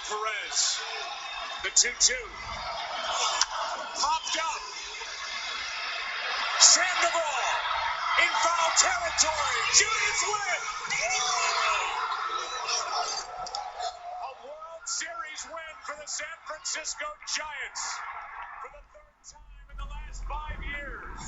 Perez. The 2-2. Popped up. Sandoval in foul territory. Giants win. A World Series win for the San Francisco Giants for the third time in the last 5 years.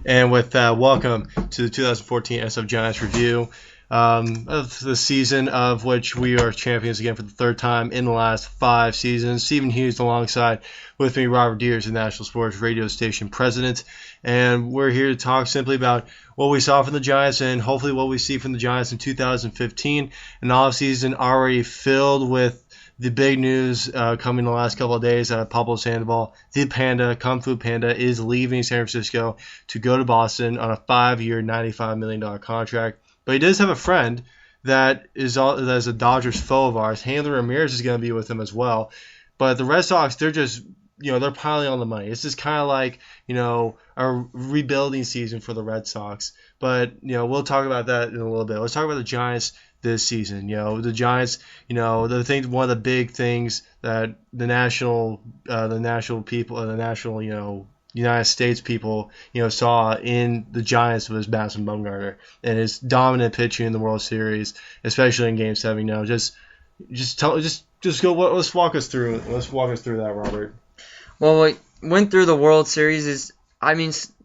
And with that, welcome to the 2014 SF Giants review of the season, of which we are champions again for the third time in the last 5 seasons. Stephen Hughes alongside with me, Robert Deers, the National Sports Radio Station president. And we're here to talk simply about what we saw from the Giants and hopefully what we see from the Giants in 2015. An offseason already filled with the big news coming the last couple of days out of Pablo Sandoval. The Panda, Kung Fu Panda, is leaving San Francisco to go to Boston on a 5-year, $95 million contract. But he does have a friend that is a Dodgers foe of ours. Hanley Ramirez is going to be with him as well. But the Red Sox, they're just, they're piling on the money. It's just kind of like, a rebuilding season for the Red Sox. But, we'll talk about that in a little bit. Let's talk about the Giants this season. The Giants, one of the big things that the national people, United States people, saw in the Giants was Madison Bumgarner and his dominant pitching in the World Series, especially in Game 7. Let's walk us through that, Robert. Well, what went through the World Series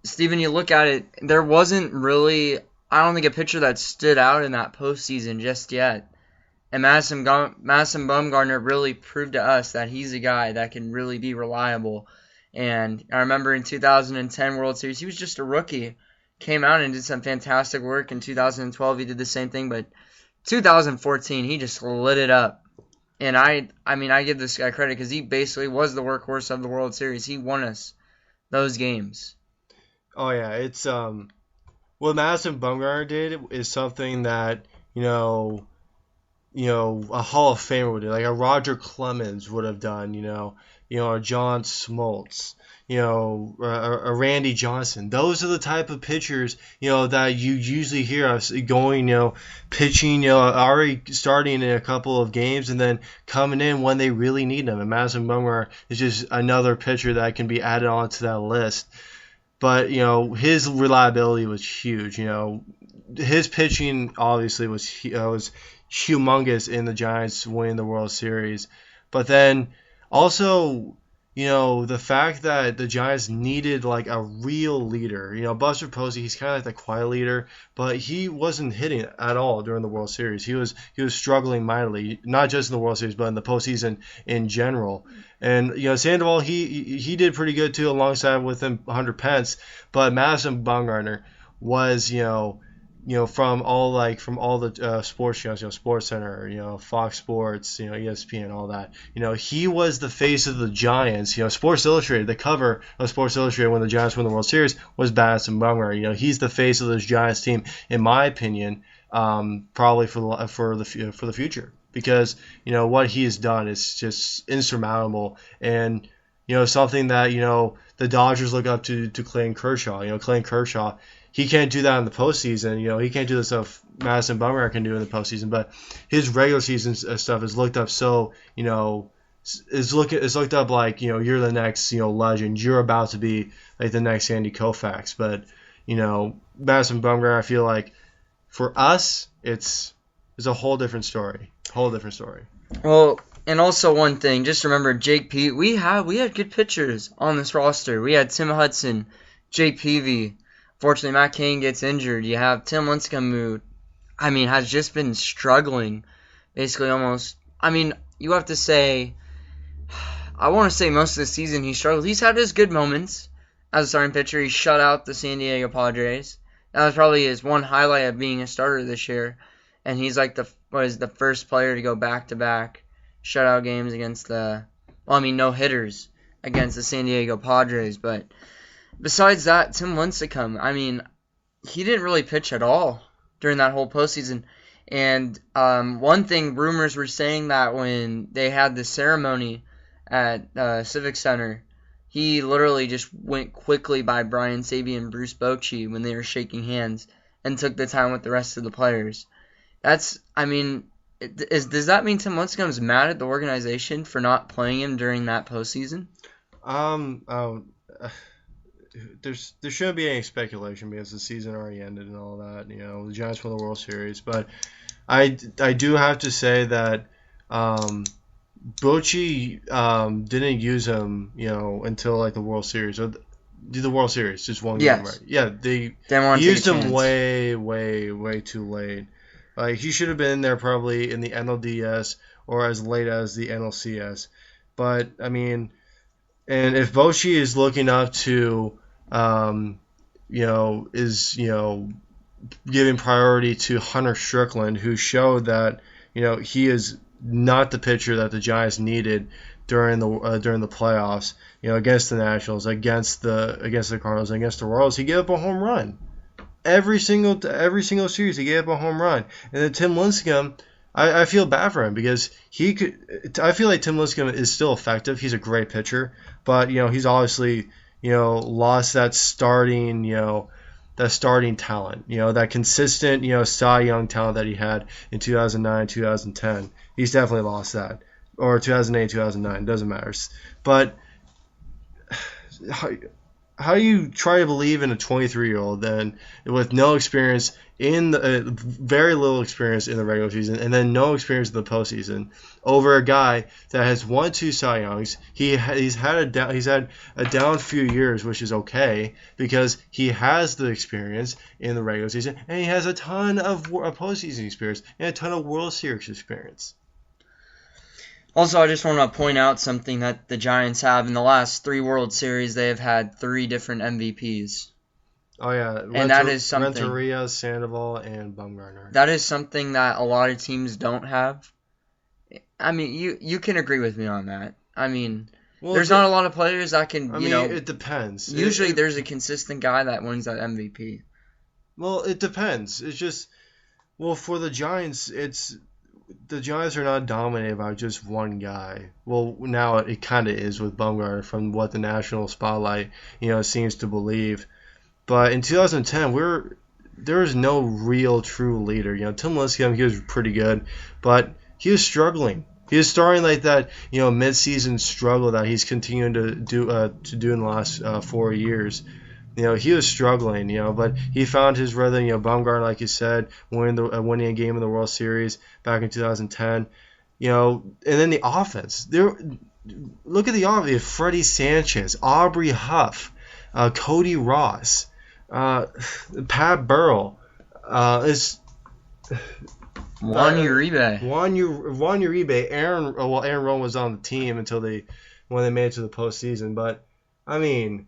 Stephen, you look at it, there wasn't really, I don't think, a pitcher that stood out in that postseason just yet. And Madison Bumgarner really proved to us that he's a guy that can really be reliable. And I remember in 2010 World Series, he was just a rookie. Came out and did some fantastic work. In 2012, he did the same thing. But 2014, he just lit it up. And I give this guy credit because he basically was the workhorse of the World Series. He won us those games. Oh, yeah. It's what Madison Bumgarner did is something that, a Hall of Famer would do. Like a Roger Clemens would have done, a John Smoltz, a Randy Johnson. Those are the type of pitchers, that you usually hear us going, pitching, already starting in a couple of games and then coming in when they really need them. And Madison Bumgarner is just another pitcher that can be added onto that list. But, his reliability was huge. His pitching obviously was humongous in the Giants winning the World Series. But then also, the fact that the Giants needed like a real leader. Buster Posey, he's kind of like the quiet leader, but he wasn't hitting at all during the World Series. He was struggling mightily, not just in the World Series, but in the postseason in general. And Sandoval, he did pretty good too, alongside with him Hunter Pence. But Madison Bumgarner was from all the sports channels, Sports Center, Fox Sports, ESPN, all that. He was the face of the Giants. Sports Illustrated, the cover of Sports Illustrated when the Giants won the World Series was Madison Bumgarner. He's the face of this Giants team, in my opinion, probably for the future, because what he has done is just insurmountable, and something that the Dodgers look up to Clayton Kershaw. Clayton Kershaw, he can't do that in the postseason. He can't do the stuff Madison Bumgarner can do in the postseason. But his regular season stuff is looked up so, it's looked up like, you're the next, legend. You're about to be like the next Sandy Koufax. But, Madison Bumgarner, I feel like for us, it's a whole different story. Well, and also one thing, just remember Jake Peavy. We had good pitchers on this roster. We had Tim Hudson, Jake Peavy. Fortunately, Matt Cain gets injured. You have Tim Lincecum, who, has just been struggling, basically almost. You have to say, I want to say most of the season he struggled. He's had his good moments as a starting pitcher. He shut out the San Diego Padres. That was probably his one highlight of being a starter this year. And he's like the first player to go back-to-back shutout games against no hitters against the San Diego Padres. But besides that, Tim Lincecum, he didn't really pitch at all during that whole postseason. And one thing, rumors were saying that when they had the ceremony at Civic Center, he literally just went quickly by Brian Saby and Bruce Bochy when they were shaking hands and took the time with the rest of the players. That's, Does that mean Tim Lincecum's mad at the organization for not playing him during that postseason? There shouldn't be any speculation because the season already ended and all that. The Giants won the World Series, but I do have to say that Bochy didn't use him, until like the World Series or the World Series, just one game, right? Yeah, they used him way, way, way too late. Like he should have been there probably in the NLDS or as late as the NLCS. But I mean, and if Bochy is looking up to, giving priority to Hunter Strickland, who showed that he is not the pitcher that the Giants needed during the playoffs. Against the Nationals, against the Cardinals, against the Royals, he gave up a home run. Every single series, he gave up a home run. And then Tim Lincecum, I feel bad for him because I feel like Tim Lincecum is still effective. He's a great pitcher, but he's obviously lost that starting talent, that consistent Cy Young talent that he had in 2009, 2010. He's definitely lost that, or 2008, 2009, doesn't matter. But how do you try to believe in a 23-year-old then with no experience very little experience in the regular season and then no experience in the postseason over a guy that has won 2 Cy Youngs? He's had a down few years, which is okay because he has the experience in the regular season and he has a ton of postseason experience and a ton of World Series experience. Also, I just want to point out something that the Giants have. In the last 3 World Series, they have had 3 different MVPs. Oh, yeah. And that is something. Renteria, Sandoval, and Bumgarner. That is something that a lot of teams don't have. I mean, you can agree with me on that. I mean, there's not a lot of players that can, it depends. Usually there's a consistent guy that wins that MVP. Well, it depends. It's just, for the Giants, the Giants are not dominated by just one guy. Well, now it kind of is with Bumgarner from what the national spotlight, seems to believe. But in 2010, there was no real true leader. Tim Lincecum, he was pretty good, but he was struggling. He was starting like that, mid-season struggle that he's continuing to do in the last 4 years. He was struggling, but he found his rhythm. Bumgarner, like you said, winning a game in the World Series back in 2010. And then the offense. Look at the offense. Freddie Sanchez, Aubrey Huff, Cody Ross, Pat Burrell. Juan Uribe. Juan Uribe. Aaron Rome was on the team when they made it to the postseason. But I mean,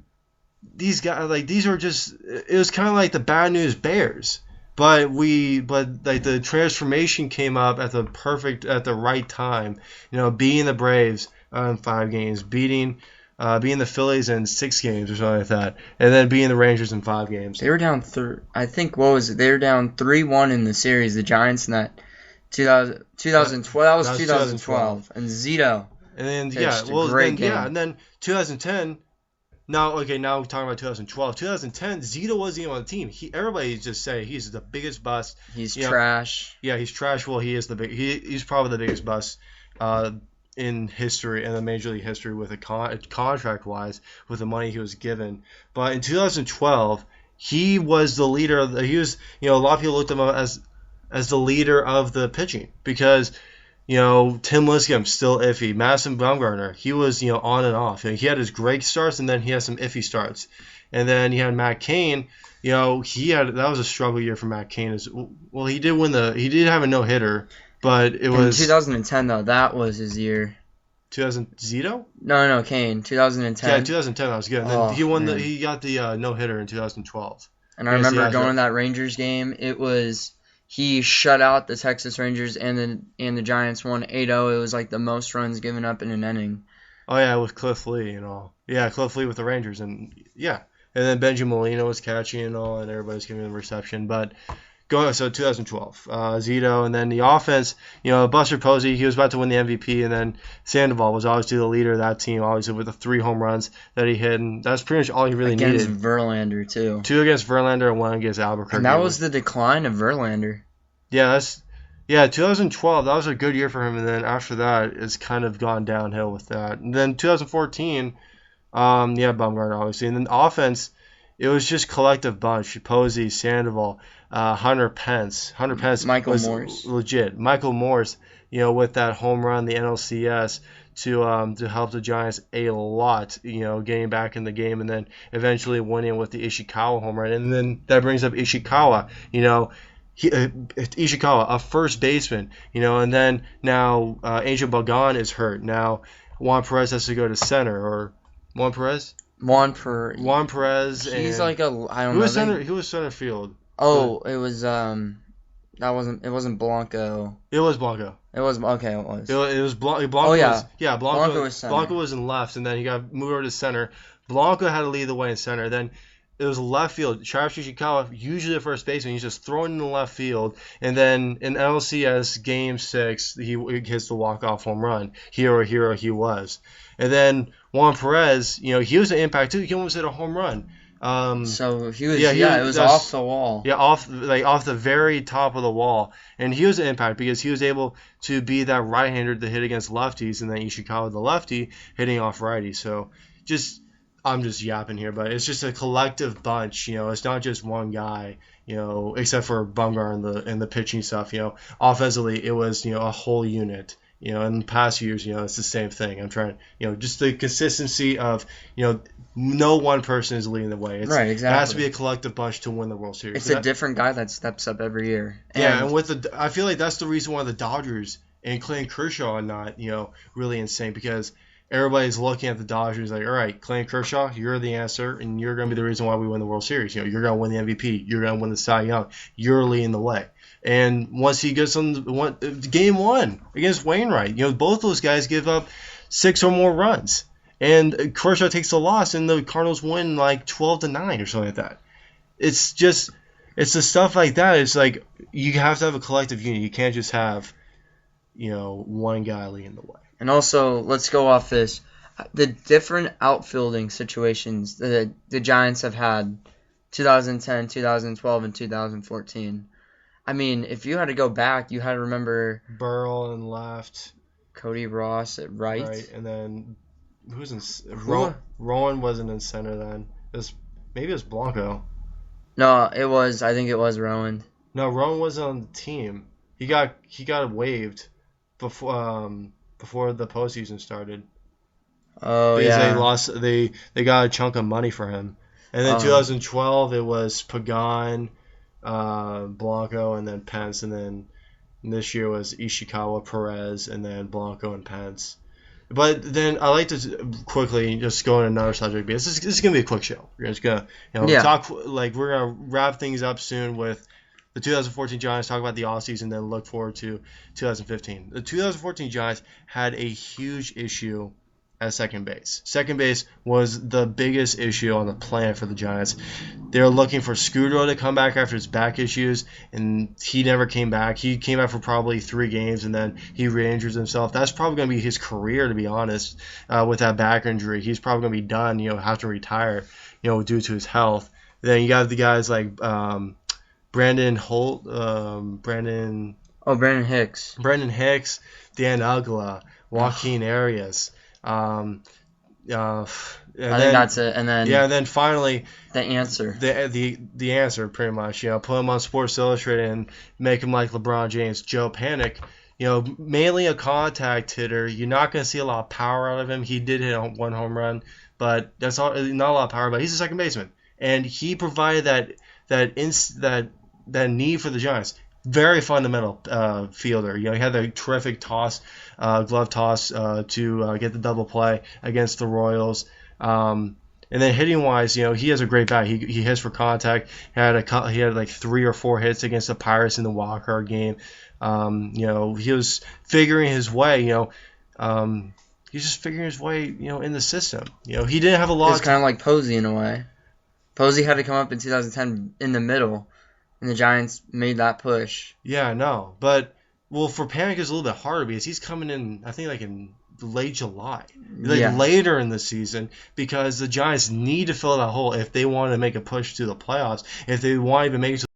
these guys, these are just, it was kind of like the bad news Bears, but the transformation came up at the right time, beating the Braves in 5 games, beating the Phillies in 6 games or something like that, and then beating the Rangers in 5 games. They were down they were down 3-1 in the series, the Giants, in that 2012, that was 2012, and Zito. And then, and then 2010, Now we're talking about 2012. 2010, Zito wasn't even on the team. Everybody just say he's the biggest bust. He's trash. Yeah, he's trash. Well, he's probably the biggest bust in history, in the Major League history, with contract-wise, with the money he was given. But in 2012, he was the leader. A lot of people looked at him as the leader of the pitching because Tim Lincecum still iffy. Madison Bumgarner, he was on and off. He had his great starts and then he had some iffy starts. And then you had Matt Cain. That was a struggle year for Matt Cain. Well, he did have a no hitter, but it was in 2010 though. That was his year. 2000 Zito? No, Cain. 2010. Yeah, 2010 that was good. And then he got the no hitter in 2012. And I remember going to that Rangers game. It was. He shut out the Texas Rangers and the Giants won 8-0. It was like the most runs given up in an inning. Oh yeah, with Cliff Lee and all. Yeah, Cliff Lee with the Rangers and yeah. And then Benji Molina was catching and all, and everybody's giving him a reception. But so 2012, Zito, and then the offense. Buster Posey, he was about to win the MVP, and then Sandoval was obviously the leader of that team, obviously with the 3 home runs that he hit, and that's pretty much all he really needed. Against Verlander too. 2 against Verlander and 1 against Albuquerque. And that was the decline of Verlander. Yeah, Yeah, 2012, that was a good year for him, and then after that, it's kind of gone downhill with that. And then 2014, yeah, Bumgarner, obviously. And then offense, it was just collective bunch. Posey, Sandoval, Hunter Pence. Hunter Pence Michael was Morse. legit. Michael Morse, with that home run, the NLCS, to help the Giants a lot, getting back in the game and then eventually winning with the Ishikawa home run. And then that brings up Ishikawa, Ishikawa, a first baseman, and then now Angel Bagan is hurt. Now Juan Perez has to go to center, or Juan Perez? Juan Perez. He's and like I don't who know. was center? Who was center field? It was it wasn't Blanco. It was Blanco. It was okay. It was. It was Blanco. Oh yeah. Blanco was center. Blanco was in left, and then he got moved over to center. Blanco had to lead the way in center. Then it was left field. Travis Ishikawa, usually the first baseman, he's just thrown in the left field. And then in LCS Game 6, he hits the walk-off home run. Hero he was. And then Juan Perez, he was an impact too. He almost hit a home run. So he was. It was off the wall. Yeah, off the very top of the wall, and he was an impact because he was able to be that right-hander to hit against lefties, and then Ishikawa, the lefty, hitting off righties. So I'm just yapping here, but it's just a collective bunch. It's not just one guy. Except for Bumgarner and the pitching stuff. Offensively, it was a whole unit. In the past years, it's the same thing. I'm trying, just the consistency of, no one person is leading the way. Right, exactly. It has to be a collective bunch to win the World Series. It's a different guy that steps up every year. And I feel like that's the reason why the Dodgers and Clayton Kershaw are not, really insane, because everybody's looking at the Dodgers like, all right, Clayton Kershaw, you're the answer, and you're going to be the reason why we win the World Series. You're going to win the MVP. You're going to win the Cy Young. You're leading the way. And once he gets on game 1 against Wainwright, both those guys give up 6 or more runs. And Kershaw takes the loss, and the Cardinals win like 12-9 or something like that. It's the stuff like that. It's like you have to have a collective unit. You can't just have, one guy leading the way. And also, let's go off this. The different outfielding situations that the Giants have had 2010, 2012, and 2014. I mean, if you had to go back, you had to remember Burrell in left, Cody Ross at right. Right, and then who's in Rowan wasn't in center then. Maybe it was Blanco. No, I think it was Rowan. No, Rowan wasn't on the team. He got waived before the postseason started. Oh because they got a chunk of money for him. And then 2012 it was Pagan, Blanco, and then Pence, and then this year was Ishikawa, Perez, and then Blanco and Pence. But then I like to quickly just go on another subject, because this is gonna be a quick show. We're just gonna talk, like, we're gonna wrap things up soon with the 2014 Giants, talk about the offseason, and then look forward to 2015. The 2014 Giants had a huge issue at second base. Second base was the biggest issue on the planet for the Giants. They were looking for Scudero to come back after his back issues, and he never came back. He came back for probably 3 games, and then he re-injured himself. That's probably going to be his career, to be honest, with that back injury. He's probably going to be done, have to retire, due to his health. And then you got the guys like Brandon Holt, Brandon Hicks, Dan Uggla, Joaquin Arias. I think that's it. And then and then finally the answer. The answer, pretty much. Put him on Sports Illustrated and make him like LeBron James. Joe Panic, mainly a contact hitter. You're not going to see a lot of power out of him. He did hit 1 home run, but that's not a lot of power. But he's a second baseman, and he provided that need for the Giants. Very fundamental fielder. He had a terrific toss, glove toss to get the double play against the Royals. And then hitting wise, he has a great bat. He hits for contact. He had like 3 or 4 hits against the Pirates in the wild card game. He was figuring his way. He's just figuring his way. In the system. He didn't have a lot. It's kind of like Posey in a way. Posey had to come up in 2010 in the middle. And the Giants made that push. Yeah, no. But, for Panic it's a little bit harder because he's coming in, I think, like in late July. Later in the season, because the Giants need to fill that hole if they want to make a push to the playoffs. If they want to even make it to